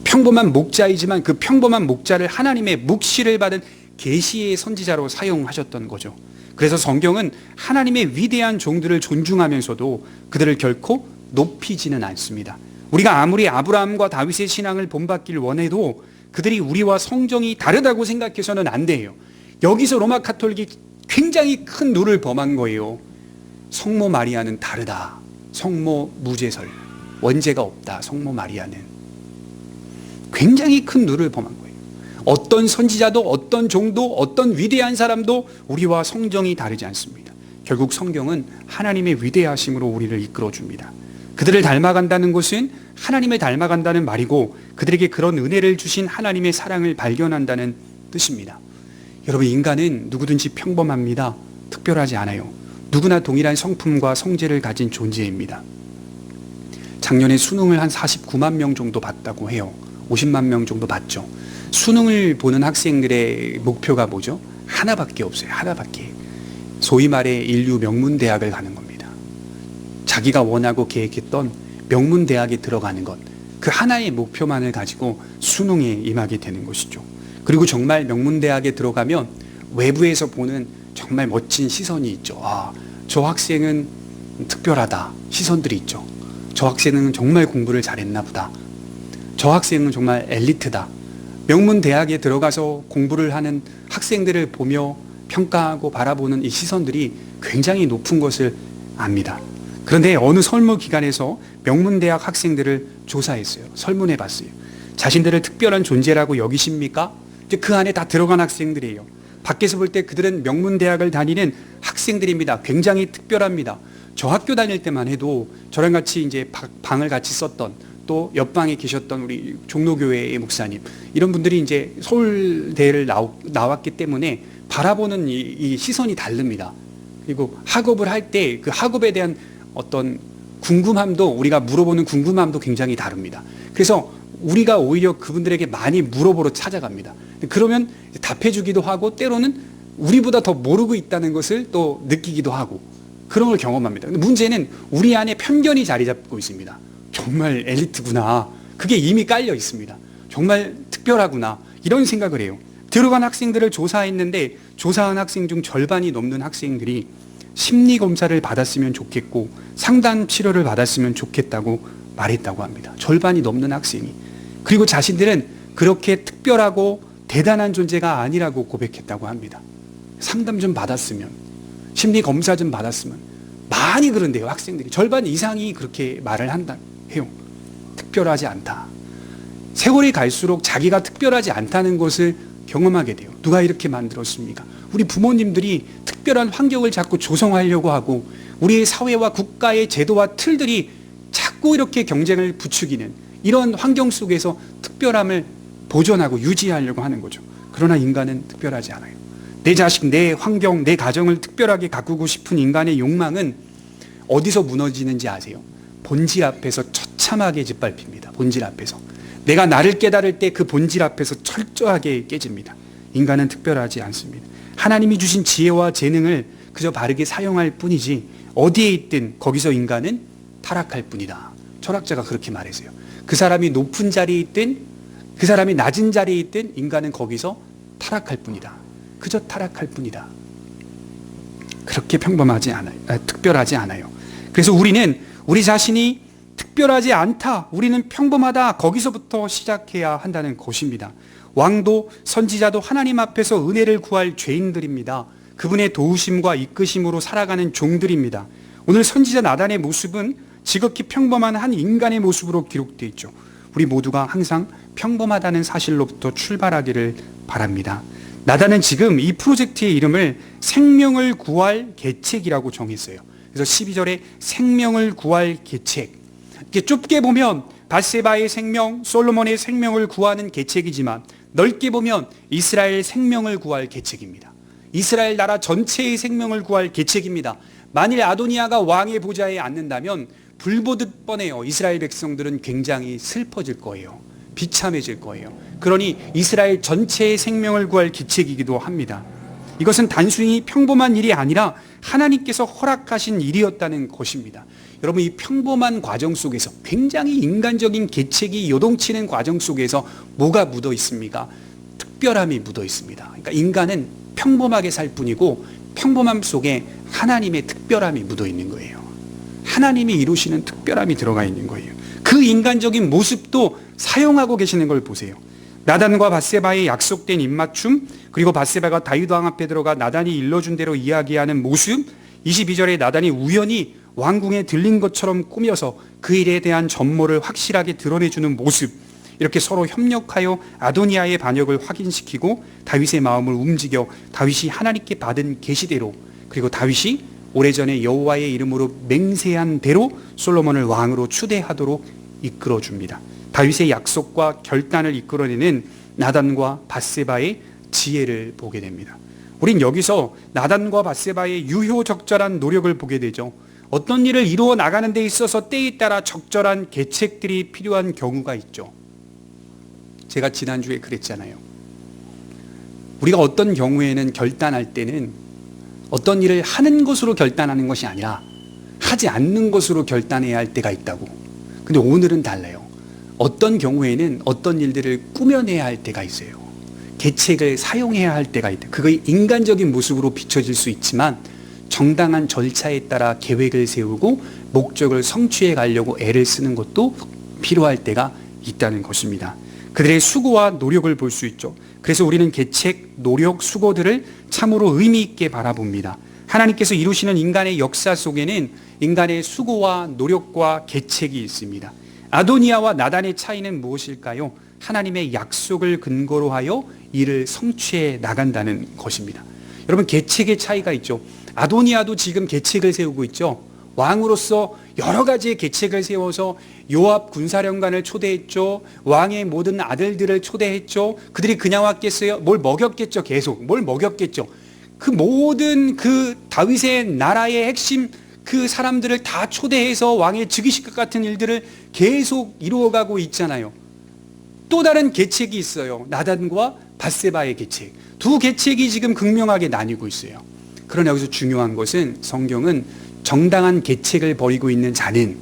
평범한 목자이지만 그 평범한 목자를 하나님의 묵시를 받은 계시의 선지자로 사용하셨던 거죠. 그래서 성경은 하나님의 위대한 종들을 존중하면서도 그들을 결코 높이지는 않습니다. 우리가 아무리 아브라함과 다윗의 신앙을 본받기를 원해도 그들이 우리와 성정이 다르다고 생각해서는 안 돼요. 여기서 로마 카톨릭이 굉장히 큰 누를 범한 거예요. 성모 마리아는 다르다. 성모 무제설. 원죄가 없다. 성모 마리아는. 굉장히 큰 누를 범한 거예요. 어떤 선지자도 어떤 종도 어떤 위대한 사람도 우리와 성정이 다르지 않습니다. 결국 성경은 하나님의 위대하심으로 우리를 이끌어줍니다. 그들을 닮아간다는 것은 하나님을 닮아간다는 말이고 그들에게 그런 은혜를 주신 하나님의 사랑을 발견한다는 뜻입니다. 여러분 인간은 누구든지 평범합니다. 특별하지 않아요. 누구나 동일한 성품과 성질을 가진 존재입니다. 작년에 수능을 한 49만 명 정도 봤다고 해요. 50만 명 정도 봤죠. 수능을 보는 학생들의 목표가 뭐죠? 하나밖에 없어요. 하나밖에. 소위 말해 인류 명문대학을 가는 겁니다. 자기가 원하고 계획했던 명문대학에 들어가는 것. 그 하나의 목표만을 가지고 수능에 임하게 되는 것이죠. 그리고 정말 명문대학에 들어가면 외부에서 보는 정말 멋진 시선이 있죠. 아, 저 학생은 특별하다. 시선들이 있죠. 저 학생은 정말 공부를 잘했나 보다. 저 학생은 정말 엘리트다. 명문대학에 들어가서 공부를 하는 학생들을 보며 평가하고 바라보는 이 시선들이 굉장히 높은 것을 압니다. 그런데 어느 설문기관에서 명문대학 학생들을 조사했어요. 설문해 봤어요. 자신들을 특별한 존재라고 여기십니까? 이제 그 안에 다 들어간 학생들이에요. 밖에서 볼 때 그들은 명문대학을 다니는 학생들입니다. 굉장히 특별합니다. 저 학교 다닐 때만 해도 저랑 같이 이제 방을 같이 썼던 또 옆방에 계셨던 우리 종로교회의 목사님 이런 분들이 이제 서울대를 나왔기 때문에 바라보는 이 시선이 다릅니다. 그리고 학업을 할 때 그 학업에 대한 어떤 궁금함도 우리가 물어보는 궁금함도 굉장히 다릅니다. 그래서 우리가 오히려 그분들에게 많이 물어보러 찾아갑니다. 그러면 답해주기도 하고 때로는 우리보다 더 모르고 있다는 것을 또 느끼기도 하고 그런 걸 경험합니다. 근데 문제는 우리 안에 편견이 자리 잡고 있습니다. 정말 엘리트구나. 그게 이미 깔려 있습니다. 정말 특별하구나. 이런 생각을 해요. 들어간 학생들을 조사했는데 조사한 학생 중 절반이 넘는 학생들이 심리검사를 받았으면 좋겠고 상담 치료를 받았으면 좋겠다고 말했다고 합니다. 절반이 넘는 학생이. 그리고 자신들은 그렇게 특별하고 대단한 존재가 아니라고 고백했다고 합니다. 상담 좀 받았으면, 심리검사 좀 받았으면. 많이 그런데요, 학생들이. 절반 이상이 그렇게 말을 한다 해요. 특별하지 않다. 세월이 갈수록 자기가 특별하지 않다는 것을 경험하게 돼요. 누가 이렇게 만들었습니까? 우리 부모님들이 특별한 환경을 자꾸 조성하려고 하고 우리의 사회와 국가의 제도와 틀들이 자꾸 이렇게 경쟁을 부추기는 이런 환경 속에서 특별함을 보존하고 유지하려고 하는 거죠. 그러나 인간은 특별하지 않아요. 내 자식, 내 환경, 내 가정을 특별하게 가꾸고 싶은 인간의 욕망은 어디서 무너지는지 아세요? 본질 앞에서 처참하게 짓밟힙니다. 본질 앞에서. 내가 나를 깨달을 때 그 본질 앞에서 철저하게 깨집니다. 인간은 특별하지 않습니다. 하나님이 주신 지혜와 재능을 그저 바르게 사용할 뿐이지 어디에 있든 거기서 인간은 타락할 뿐이다. 철학자가 그렇게 말했어요. 그 사람이 높은 자리에 있든 그 사람이 낮은 자리에 있든 인간은 거기서 타락할 뿐이다. 그저 타락할 뿐이다. 그렇게 평범하지 않아요. 특별하지 않아요. 그래서 우리는 우리 자신이 특별하지 않다, 우리는 평범하다, 거기서부터 시작해야 한다는 것입니다. 왕도 선지자도 하나님 앞에서 은혜를 구할 죄인들입니다. 그분의 도우심과 이끄심으로 살아가는 종들입니다. 오늘 선지자 나단의 모습은 지극히 평범한 한 인간의 모습으로 기록되어 있죠. 우리 모두가 항상 평범하다는 사실로부터 출발하기를 바랍니다. 나단은 지금 이 프로젝트의 이름을 생명을 구할 계책이라고 정했어요. 그래서 12절에 생명을 구할 계책. 이렇게 좁게 보면 밧세바의 생명, 솔로몬의 생명을 구하는 계책이지만 넓게 보면 이스라엘 생명을 구할 계책입니다. 이스라엘 나라 전체의 생명을 구할 계책입니다. 만일 아도니아가 왕의 보좌에 앉는다면 불보듯 뻔해요. 이스라엘 백성들은 굉장히 슬퍼질 거예요. 비참해질 거예요. 그러니 이스라엘 전체의 생명을 구할 계책이기도 합니다. 이것은 단순히 평범한 일이 아니라 하나님께서 허락하신 일이었다는 것입니다. 여러분, 이 평범한 과정 속에서 굉장히 인간적인 계책이 요동치는 과정 속에서 뭐가 묻어 있습니까? 특별함이 묻어 있습니다. 그러니까 인간은 평범하게 살 뿐이고 평범함 속에 하나님의 특별함이 묻어 있는 거예요. 하나님이 이루시는 특별함이 들어가 있는 거예요. 그 인간적인 모습도 사용하고 계시는 걸 보세요. 나단과 밧세바의 약속된 입맞춤, 그리고 밧세바가 다윗 왕 앞에 들어가 나단이 일러준 대로 이야기하는 모습, 22절에 나단이 우연히 왕궁에 들린 것처럼 꾸며서 그 일에 대한 전모를 확실하게 드러내주는 모습, 이렇게 서로 협력하여 아도니아의 반역을 확인시키고 다윗의 마음을 움직여 다윗이 하나님께 받은 계시대로, 그리고 다윗이 오래전에 여호와의 이름으로 맹세한 대로 솔로몬을 왕으로 추대하도록 이끌어줍니다. 다윗의 약속과 결단을 이끌어내는 나단과 밧세바의 지혜를 보게 됩니다. 우린 여기서 나단과 밧세바의 유효적절한 노력을 보게 되죠. 어떤 일을 이루어 나가는 데 있어서 때에 따라 적절한 계책들이 필요한 경우가 있죠. 제가 지난주에 그랬잖아요. 우리가 어떤 경우에는 결단할 때는 어떤 일을 하는 것으로 결단하는 것이 아니라 하지 않는 것으로 결단해야 할 때가 있다고. 근데 오늘은 달라요. 어떤 경우에는 어떤 일들을 꾸며내야 할 때가 있어요. 계책을 사용해야 할 때가 있다. 그거의 인간적인 모습으로 비춰질 수 있지만 정당한 절차에 따라 계획을 세우고 목적을 성취해 가려고 애를 쓰는 것도 필요할 때가 있다는 것입니다. 그들의 수고와 노력을 볼 수 있죠. 그래서 우리는 계책, 노력, 수고들을 참으로 의미 있게 바라봅니다. 하나님께서 이루시는 인간의 역사 속에는 인간의 수고와 노력과 계책이 있습니다. 아도니아와 나단의 차이는 무엇일까요? 하나님의 약속을 근거로 하여 일을 성취해 나간다는 것입니다. 여러분, 계책의 차이가 있죠. 아도니아도 지금 계책을 세우고 있죠. 왕으로서 여러 가지의 계책을 세워서 요압 군사령관을 초대했죠. 왕의 모든 아들들을 초대했죠. 그들이 그냥 왔겠어요? 뭘 먹였겠죠. 계속 뭘 먹였겠죠. 그 모든 그 다윗의 나라의 핵심 그 사람들을 다 초대해서 왕의 즉위식 같은 일들을 계속 이루어가고 있잖아요. 또 다른 계책이 있어요. 나단과 밧세바의 계책. 두 계책이 지금 극명하게 나뉘고 있어요. 그러나 여기서 중요한 것은 성경은 정당한 계책을 벌이고 있는 자는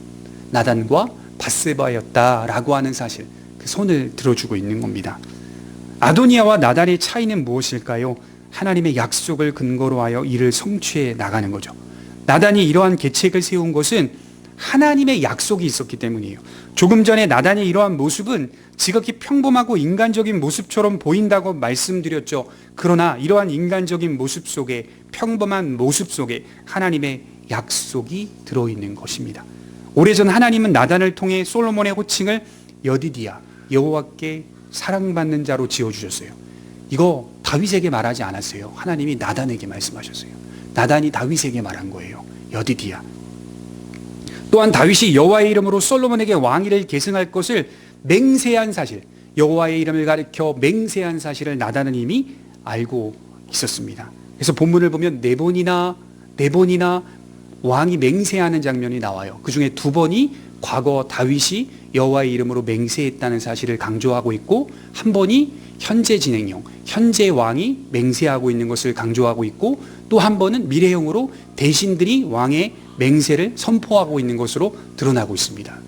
나단과 밧세바였다라고 하는 사실, 그 손을 들어주고 있는 겁니다. 아도니아와 나단의 차이는 무엇일까요? 하나님의 약속을 근거로 하여 일을 성취해 나가는 거죠. 나단이 이러한 계책을 세운 것은 하나님의 약속이 있었기 때문이에요. 조금 전에 나단의 이러한 모습은 지극히 평범하고 인간적인 모습처럼 보인다고 말씀드렸죠. 그러나 이러한 인간적인 모습 속에, 평범한 모습 속에 하나님의 약속이 들어있는 것입니다. 오래전 하나님은 나단을 통해 솔로몬의 호칭을 여디디야, 여호와께 사랑받는 자로 지어주셨어요. 이거 다윗에게 말하지 않았어요. 하나님이 나단에게 말씀하셨어요. 나단이 다윗에게 말한 거예요. 여디디야. 또한 다윗이 여호와의 이름으로 솔로몬에게 왕위를 계승할 것을 맹세한 사실, 여호와의 이름을 가리켜 맹세한 사실을 나단은 이미 알고 있었습니다. 그래서 본문을 보면 네 번이나 왕이 맹세하는 장면이 나와요. 그 중에 2번이 과거 다윗이 여호와의 이름으로 맹세했다는 사실을 강조하고 있고, 한 번이 현재 진행형, 현재 왕이 맹세하고 있는 것을 강조하고 있고, 또 한 번은 미래형으로 대신들이 왕의 맹세를 선포하고 있는 것으로 드러나고 있습니다.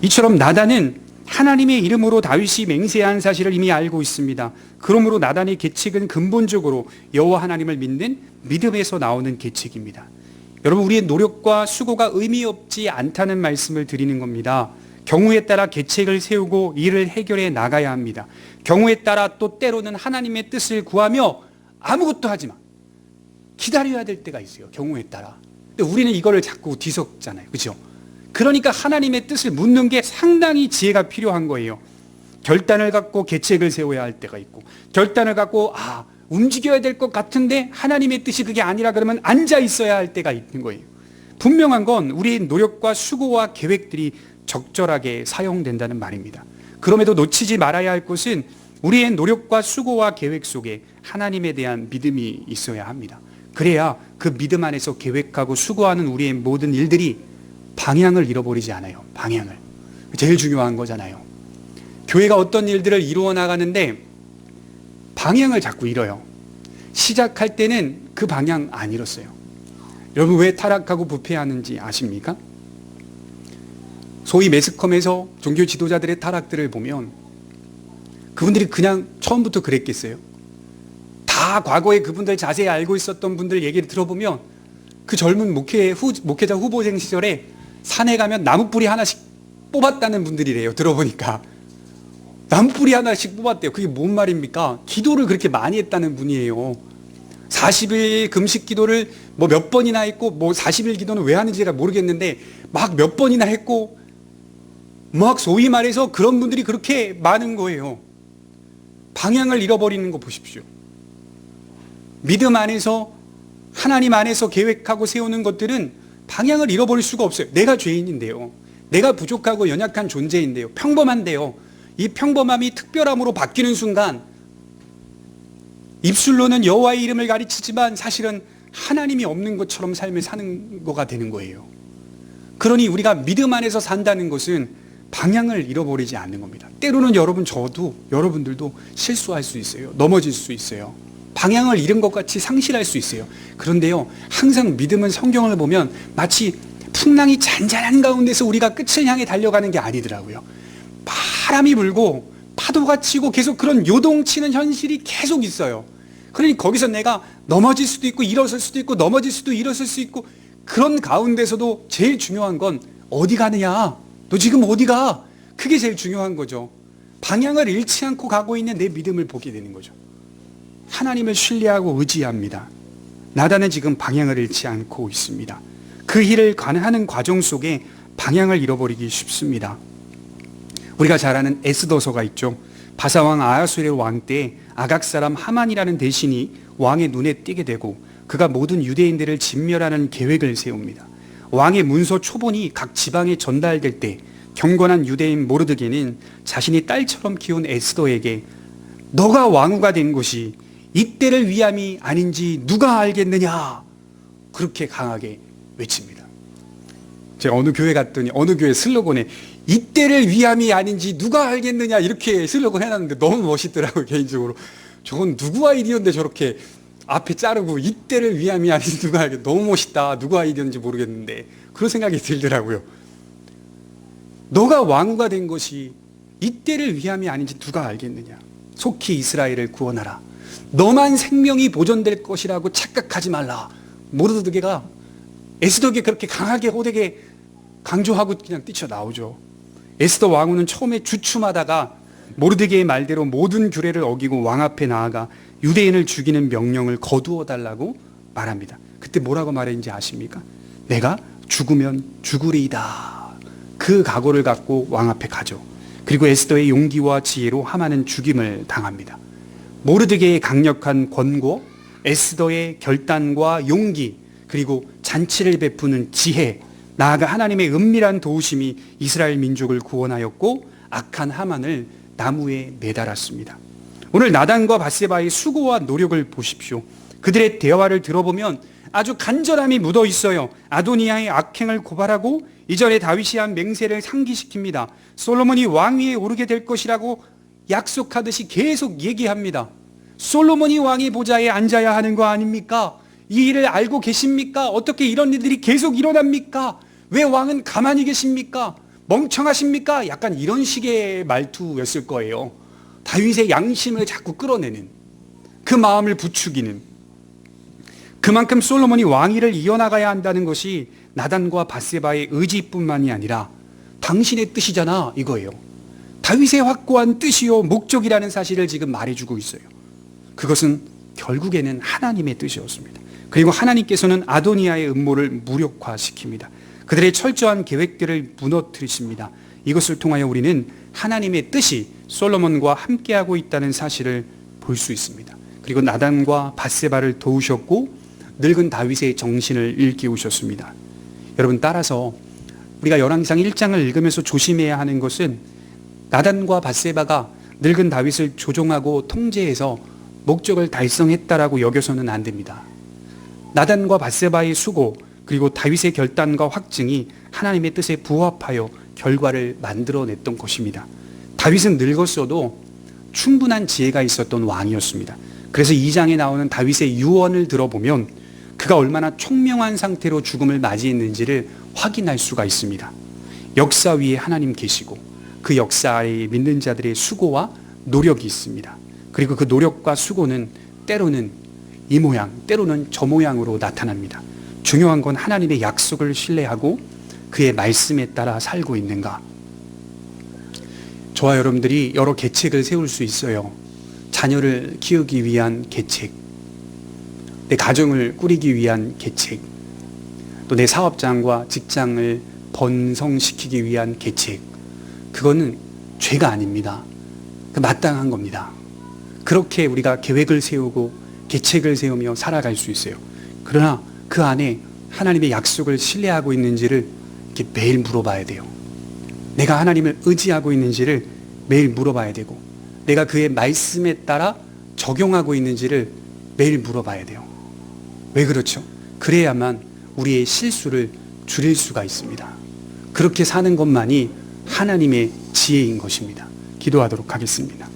이처럼 나단은 하나님의 이름으로 다윗이 맹세한 사실을 이미 알고 있습니다. 그러므로 나단의 계책은 근본적으로 여호와 하나님을 믿는 믿음에서 나오는 계책입니다. 여러분, 우리의 노력과 수고가 의미 없지 않다는 말씀을 드리는 겁니다. 경우에 따라 계책을 세우고 이를 해결해 나가야 합니다. 경우에 따라 또 때로는 하나님의 뜻을 구하며 아무것도 하지 마, 기다려야 될 때가 있어요. 경우에 따라. 근데 우리는 이거를 자꾸 뒤섞잖아요. 그렇죠? 그러니까 하나님의 뜻을 묻는 게 상당히 지혜가 필요한 거예요. 결단을 갖고 계책을 세워야 할 때가 있고, 결단을 갖고 움직여야 될 것 같은데 하나님의 뜻이 그게 아니라 그러면 앉아 있어야 할 때가 있는 거예요. 분명한 건 우리의 노력과 수고와 계획들이 적절하게 사용된다는 말입니다. 그럼에도 놓치지 말아야 할 것은 우리의 노력과 수고와 계획 속에 하나님에 대한 믿음이 있어야 합니다. 그래야 그 믿음 안에서 계획하고 수고하는 우리의 모든 일들이 방향을 잃어버리지 않아요. 방향을. 제일 중요한 거잖아요. 교회가 어떤 일들을 이루어 나가는데 방향을 자꾸 잃어요. 시작할 때는 그 방향 안 잃었어요. 여러분, 왜 타락하고 부패하는지 아십니까? 소위 매스컴에서 종교 지도자들의 타락들을 보면 그분들이 그냥 처음부터 그랬겠어요? 다 과거에 그분들 자세히 알고 있었던 분들 얘기를 들어보면 그 젊은 목회자 후보생 시절에 산에 가면 나무뿌리 하나씩 뽑았다는 분들이래요. 들어보니까 나무뿌리 하나씩 뽑았대요. 그게 뭔 말입니까? 기도를 그렇게 많이 했다는 분이에요. 40일 금식 기도를 뭐 몇 번이나 했고, 뭐 40일 기도는 왜 하는지가 모르겠는데 막 몇 번이나 했고, 막 소위 말해서 그런 분들이 그렇게 많은 거예요. 방향을 잃어버리는 거 보십시오. 믿음 안에서, 하나님 안에서 계획하고 세우는 것들은 방향을 잃어버릴 수가 없어요. 내가 죄인인데요. 내가 부족하고 연약한 존재인데요. 평범한데요. 이 평범함이 특별함으로 바뀌는 순간 입술로는 여호와의 이름을 가르치지만 사실은 하나님이 없는 것처럼 삶을 사는 거가 되는 거예요. 그러니 우리가 믿음 안에서 산다는 것은 방향을 잃어버리지 않는 겁니다. 때로는 여러분들도 실수할 수 있어요. 넘어질 수 있어요. 방향을 잃은 것 같이 상실할 수 있어요. 그런데요, 항상 믿음은 성경을 보면 마치 풍랑이 잔잔한 가운데서 우리가 끝을 향해 달려가는 게 아니더라고요. 바람이 불고 파도가 치고 계속 그런 요동치는 현실이 계속 있어요. 그러니 거기서 내가 넘어질 수도 있고 일어설 수도 있고 넘어질 수도 일어설 수 있고, 그런 가운데서도 제일 중요한 건 어디 가느냐, 너 지금 어디 가? 그게 제일 중요한 거죠. 방향을 잃지 않고 가고 있는 내 믿음을 보게 되는 거죠. 하나님을 신뢰하고 의지합니다. 나단은 지금 방향을 잃지 않고 있습니다. 그 일을 하는 과정 속에 방향을 잃어버리기 쉽습니다. 우리가 잘 아는 에스더서가 있죠. 바사왕 아하수에르 왕 때 아각 사람 하만이라는 대신이 왕의 눈에 띄게 되고 그가 모든 유대인들을 진멸하는 계획을 세웁니다. 왕의 문서 초본이 각 지방에 전달될 때 경건한 유대인 모르드게는 자신이 딸처럼 키운 에스더에게 너가 왕후가 된 것이 이때를 위함이 아닌지 누가 알겠느냐, 그렇게 강하게 외칩니다. 제가 어느 교회 갔더니 어느 교회 슬로건에 이때를 위함이 아닌지 누가 알겠느냐 이렇게 슬로건 해놨는데 너무 멋있더라고요. 개인적으로 저건 누구 아이디어인데 저렇게 앞에 자르고 이때를 위함이 아닌지 누가 알겠, 너무 멋있다. 누구 아이디어인지 모르겠는데 그런 생각이 들더라고요. 너가 왕후가 된 것이 이때를 위함이 아닌지 누가 알겠느냐. 속히 이스라엘을 구원하라. 너만 생명이 보존될 것이라고 착각하지 말라. 모르드게가 에스더에게 그렇게 강하게 호되게 강조하고 그냥 뛰쳐나오죠. 에스더 왕후는 처음에 주춤하다가 모르드게의 말대로 모든 규례를 어기고 왕 앞에 나아가 유대인을 죽이는 명령을 거두어 달라고 말합니다. 그때 뭐라고 말했는지 아십니까? 내가 죽으면 죽으리이다. 그 각오를 갖고 왕 앞에 가죠. 그리고 에스더의 용기와 지혜로 하만은 죽임을 당합니다. 모르드게의 강력한 권고, 에스더의 결단과 용기, 그리고 잔치를 베푸는 지혜, 나아가 하나님의 은밀한 도우심이 이스라엘 민족을 구원하였고 악한 하만을 나무에 매달았습니다. 오늘 나단과 밧세바의 수고와 노력을 보십시오. 그들의 대화를 들어보면 아주 간절함이 묻어 있어요. 아도니아의 악행을 고발하고 이전에 다윗이 한 맹세를 상기시킵니다. 솔로몬이 왕위에 오르게 될 것이라고 약속하듯이 계속 얘기합니다. 솔로몬이 왕의 보좌에 앉아야 하는 거 아닙니까? 이 일을 알고 계십니까? 어떻게 이런 일들이 계속 일어납니까? 왜 왕은 가만히 계십니까? 멍청하십니까? 약간 이런 식의 말투였을 거예요. 다윗의 양심을 자꾸 끌어내는, 그 마음을 부추기는. 그만큼 솔로몬이 왕위를 이어나가야 한다는 것이 나단과 밧세바의 의지뿐만이 아니라 당신의 뜻이잖아, 이거예요. 다윗의 확고한 뜻이요 목적이라는 사실을 지금 말해주고 있어요. 그것은 결국에는 하나님의 뜻이었습니다. 그리고 하나님께서는 아도니아의 음모를 무력화시킵니다. 그들의 철저한 계획들을 무너뜨리십니다. 이것을 통하여 우리는 하나님의 뜻이 솔로몬과 함께하고 있다는 사실을 볼 수 있습니다. 그리고 나단과 밧세바를 도우셨고 늙은 다윗의 정신을 일깨우셨습니다. 여러분, 따라서 우리가 열왕기상 1장을 읽으면서 조심해야 하는 것은 나단과 밧세바가 늙은 다윗을 조종하고 통제해서 목적을 달성했다라고 여겨서는 안 됩니다. 나단과 밧세바의 수고, 그리고 다윗의 결단과 확증이 하나님의 뜻에 부합하여 결과를 만들어냈던 것입니다. 다윗은 늙었어도 충분한 지혜가 있었던 왕이었습니다. 그래서 2장에 나오는 다윗의 유언을 들어보면 그가 얼마나 총명한 상태로 죽음을 맞이했는지를 확인할 수가 있습니다. 역사 위에 하나님 계시고 그 역사에 믿는 자들의 수고와 노력이 있습니다. 그리고 그 노력과 수고는 때로는 이 모양, 때로는 저 모양으로 나타납니다. 중요한 건 하나님의 약속을 신뢰하고 그의 말씀에 따라 살고 있는가. 저와 여러분들이 여러 계책을 세울 수 있어요. 자녀를 키우기 위한 계책, 내 가정을 꾸리기 위한 계책, 또 내 사업장과 직장을 번성시키기 위한 계책. 그거는 죄가 아닙니다. 마땅한 겁니다. 그렇게 우리가 계획을 세우고 계책을 세우며 살아갈 수 있어요. 그러나 그 안에 하나님의 약속을 신뢰하고 있는지를 이렇게 매일 물어봐야 돼요. 내가 하나님을 의지하고 있는지를 매일 물어봐야 되고, 내가 그의 말씀에 따라 적용하고 있는지를 매일 물어봐야 돼요. 왜 그렇죠? 그래야만 우리의 실수를 줄일 수가 있습니다. 그렇게 사는 것만이 하나님의 지혜인 것입니다. 기도하도록 하겠습니다.